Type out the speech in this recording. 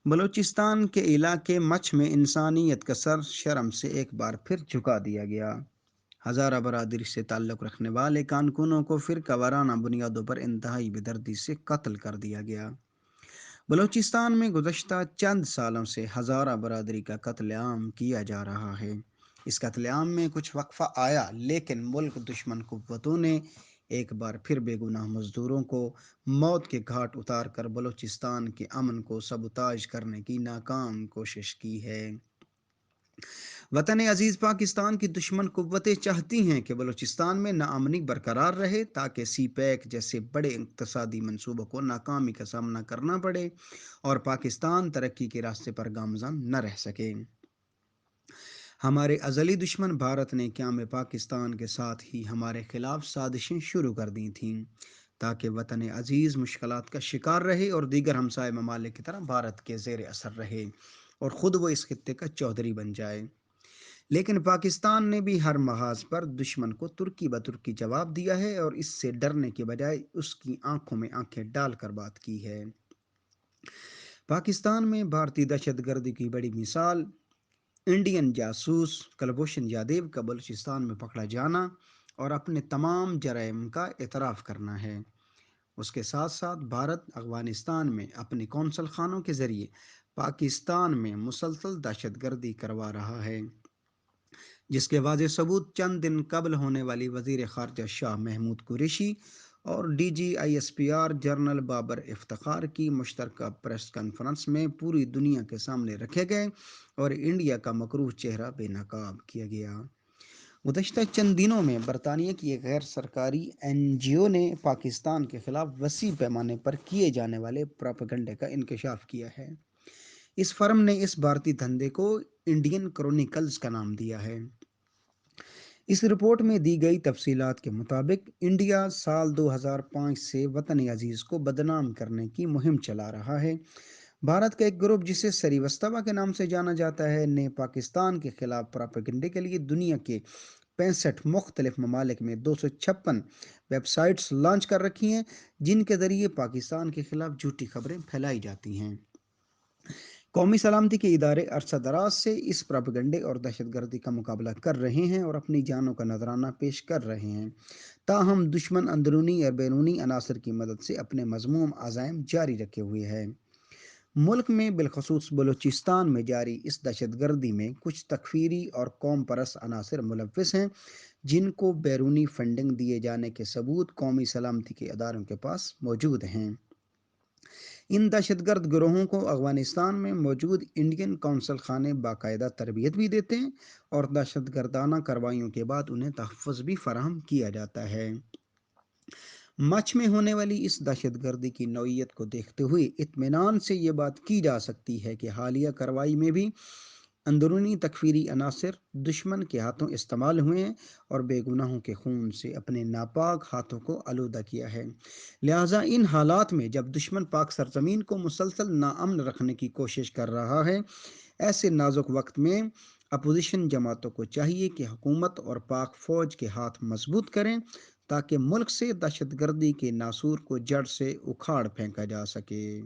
بلوچستان کے علاقے مچھ میں انسانیت کا سر شرم سے ایک بار پھر جھکا دیا گیا۔ ہزارہ برادری سے تعلق رکھنے والے کارکنوں کو فرقہ وارانہ بنیادوں پر انتہائی بے دردی سے قتل کر دیا گیا۔ بلوچستان میں گزشتہ چند سالوں سے ہزارہ برادری کا قتل عام کیا جا رہا ہے۔ اس قتل عام میں کچھ وقفہ آیا، لیکن ملک دشمن قوتوں نے ایک بار پھر بے گناہ مزدوروں کو موت کے گھاٹ اتار کر بلوچستان کے امن کو سبوتاژ کرنے کی ناکام کوشش کی ہے۔ وطن عزیز پاکستان کی دشمن قوتیں چاہتی ہیں کہ بلوچستان میں ناامنی برقرار رہے تاکہ سی پیک جیسے بڑے اقتصادی منصوبوں کو ناکامی کا سامنا کرنا پڑے اور پاکستان ترقی کے راستے پر گامزن نہ رہ سکے۔ ہمارے ازلی دشمن بھارت نے قیام پاکستان کے ساتھ ہی ہمارے خلاف سازشیں شروع کر دی تھیں تاکہ وطن عزیز مشکلات کا شکار رہے اور دیگر ہمسائے ممالک کی طرح بھارت کے زیر اثر رہے اور خود وہ اس خطے کا چودھری بن جائے۔ لیکن پاکستان نے بھی ہر محاذ پر دشمن کو ترکی بترکی جواب دیا ہے اور اس سے ڈرنے کے بجائے اس کی آنکھوں میں آنکھیں ڈال کر بات کی ہے۔ پاکستان میں بھارتی دہشت گردی کی بڑی مثال انڈین جاسوس کلبھوشن یادیو کا بلوچستان میں پکڑا جانا اور اپنے تمام جرائم کا اعتراف کرنا ہے۔ اس کے ساتھ ساتھ بھارت افغانستان میں اپنے قونصل خانوں کے ذریعے پاکستان میں مسلسل دہشت گردی کروا رہا ہے، جس کے واضح ثبوت چند دن قبل ہونے والی وزیر خارجہ شاہ محمود قریشی اور D G I S P R general Babar Iftikhar کی مشترکہ پریس کانفرنس میں پوری دنیا کے سامنے رکھے گئے اور انڈیا کا مکروہ چہرہ بے نقاب کیا گیا۔ گزشتہ چند دنوں میں برطانیہ کی ایک غیر سرکاری این جی او نے پاکستان کے خلاف وسیع پیمانے پر کیے جانے والے پروپیگنڈے کا انکشاف کیا ہے۔ اس فرم نے اس بھارتی دھندے کو انڈین کرونیکلز کا نام دیا ہے۔ اس رپورٹ میں دی گئی تفصیلات کے مطابق انڈیا سال 2005 سے وطن عزیز کو بدنام کرنے کی مہم چلا رہا ہے۔ بھارت کا ایک گروپ جسے سریوستوا کے نام سے جانا جاتا ہے نے پاکستان کے خلاف پروپیگنڈے کے لیے دنیا کے 65 مختلف ممالک میں 256 ویب سائٹس لانچ کر رکھی ہیں، جن کے ذریعے پاکستان کے خلاف جھوٹی خبریں پھیلائی جاتی ہیں۔ قومی سلامتی کے ادارے عرصہ دراز سے اس پروپیگنڈے اور دہشت گردی کا مقابلہ کر رہے ہیں اور اپنی جانوں کا نذرانہ پیش کر رہے ہیں، تاہم دشمن اندرونی اور بیرونی عناصر کی مدد سے اپنے مذموم عزائم جاری رکھے ہوئے ہے۔ ملک میں بالخصوص بلوچستان میں جاری اس دہشت گردی میں کچھ تکفیری اور قوم پرست عناصر ملوث ہیں، جن کو بیرونی فنڈنگ دیے جانے کے ثبوت قومی سلامتی کے اداروں کے پاس موجود ہیں۔ ان دہشت گرد گروہوں کو افغانستان میں موجود انڈین قونصل خانے باقاعدہ تربیت بھی دیتے ہیں اور دہشت گردانہ کارروائیوں کے بعد انہیں تحفظ بھی فراہم کیا جاتا ہے۔ مچھ میں ہونے والی اس دہشت گردی کی نوعیت کو دیکھتے ہوئے اطمینان سے یہ بات کی جا سکتی ہے کہ حالیہ کارروائی میں بھی اندرونی تکفیری عناصر دشمن کے ہاتھوں استعمال ہوئے ہیں اور بے گناہوں کے خون سے اپنے ناپاک ہاتھوں کو آلودہ کیا ہے۔ لہٰذا ان حالات میں جب دشمن پاک سرزمین کو مسلسل ناامن رکھنے کی کوشش کر رہا ہے، ایسے نازک وقت میں اپوزیشن جماعتوں کو چاہیے کہ حکومت اور پاک فوج کے ہاتھ مضبوط کریں تاکہ ملک سے دہشت گردی کے ناسور کو جڑ سے اکھاڑ پھینکا جا سکے۔